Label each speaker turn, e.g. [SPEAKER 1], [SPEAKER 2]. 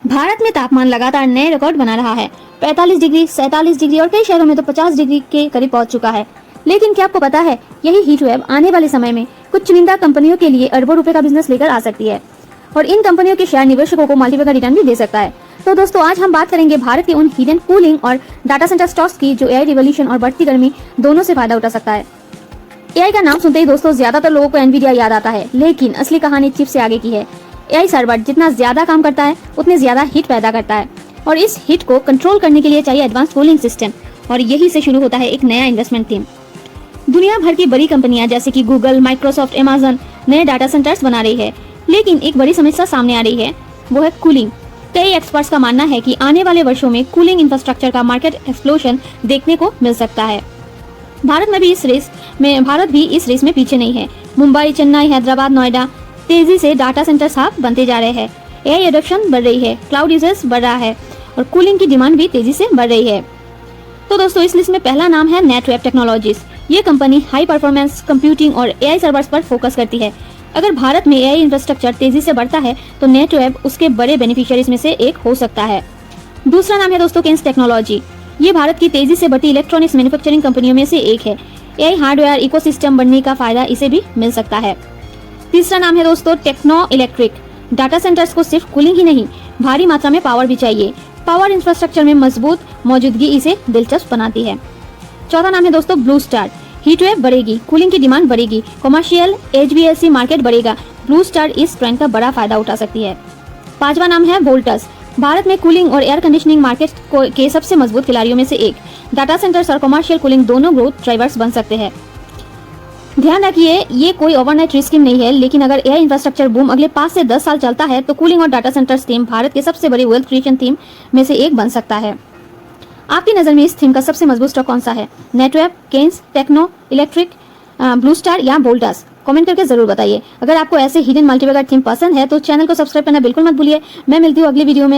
[SPEAKER 1] भारत में तापमान लगातार नए रिकॉर्ड बना रहा है। 45 डिग्री, 47 डिग्री और कई शहरों में तो 50 डिग्री के करीब पहुंच चुका है। लेकिन क्या आपको पता है, यही हीट वेव आने वाले समय में कुछ चुनिंदा कंपनियों के लिए अरबों रुपए का बिजनेस लेकर आ सकती है और इन कंपनियों के शेयर निवेशकों को मल्टीपल का रिटर्न भी दे सकता है। तो दोस्तों, आज हम बात करेंगे भारत के उन हिडन कूलिंग और डाटा सेंटर स्टॉक्स की जो एआई रिवॉल्यूशन और बढ़ती गर्मी दोनों से फायदा उठा सकता है। एआई का नाम सुनते ही दोस्तों ज्यादातर लोगों को एनवीडिया याद आता है, लेकिन असली कहानी चिप से आगे की है। एआई सर्वर जितना ज्यादा काम करता है उतने ज्यादा हीट पैदा करता है और इस हीट को कंट्रोल करने के लिए चाहिए एडवांस कूलिंग सिस्टम और यही से शुरू होता है एक नया इन्वेस्टमेंट थीम। दुनिया भर की बड़ी कंपनियां जैसे कि गूगल, माइक्रोसॉफ्ट, अमेज़न नए डाटा सेंटर्स बना रही है, लेकिन एक बड़ी समस्या सामने आ रही है, वो है कूलिंग। कई एक्सपर्ट्स का मानना है कि आने वाले वर्षों में कूलिंग इंफ्रास्ट्रक्चर का मार्केट एक्सप्लोजन देखने को मिल सकता है। भारत भी इस रेस में पीछे नहीं है। मुंबई, चेन्नई, हैदराबाद, नोएडा तेजी से डाटा सेंटर्स हब बनते जा रहे हैं। एआई एडॉप्शन बढ़ रही है, क्लाउड यूजेस बढ़ रहा है और कूलिंग की डिमांड भी तेजी से बढ़ रही है। तो दोस्तों, इस लिस्ट में पहला नाम है नेटवेब टेक्नोलॉजीज। ये कंपनी हाई परफॉर्मेंस कंप्यूटिंग और एआई सर्वर्स पर फोकस करती है। अगर भारत में एआई इंफ्रास्ट्रक्चर तेजी से बढ़ता है तो नेटवेब उसके बड़े बेनिफिशियरीज में से एक हो सकता है। दूसरा नाम है दोस्तों केन्स टेक्नोलॉजी। ये भारत की तेजी से बढ़ती इलेक्ट्रॉनिक्स मैन्युफैक्चरिंग कंपनियों में से एक है। एआई हार्डवेयर इकोसिस्टम बनने का फायदा इसे भी मिल सकता है। तीसरा नाम है दोस्तों टेक्नो इलेक्ट्रिक। डाटा सेंटर्स को सिर्फ कूलिंग ही नहीं, भारी मात्रा में पावर भी चाहिए। पावर इंफ्रास्ट्रक्चर में मजबूत मौजूदगी इसे दिलचस्प बनाती है। चौथा नाम है दोस्तों ब्लू स्टार। हीट वेव बढ़ेगी, कूलिंग की डिमांड बढ़ेगी, कमर्शियल एचवीएसी मार्केट बढ़ेगा। ब्लू स्टार इस ट्रेंड का बड़ा फायदा उठा सकती है। पांचवा नाम है वोल्टस। भारत में कूलिंग और एयर कंडीशनिंग मार्केट के सबसे मजबूत खिलाड़ियों में से एक। डाटा सेंटर्स और कमर्शियल कूलिंग दोनों ग्रोथ ड्राइवर्स बन सकते हैं। ध्यान रखिए, ये कोई ओवरनाइट रिस्क नहीं है, लेकिन अगर एआई इंफ्रास्ट्रक्चर बूम अगले 5 से 10 साल चलता है तो कूलिंग और डाटा सेंटर्स थीम भारत के सबसे बड़े वेल्थ क्रिएशन थीम में से एक बन सकता है। आपकी नजर में इस थीम का सबसे मजबूत स्टॉक कौन सा है? Netweb, Kaynes, Techno Electric, Blue Star या वोल्टस? कमेंट करके जरूर बताइए। अगर आपको ऐसे हिडन मल्टीबैगर थीम पसंद है तो चैनल को सब्सक्राइब करना बिल्कुल मत भूलिए। मैं मिलती हूँ अगली वीडियो में।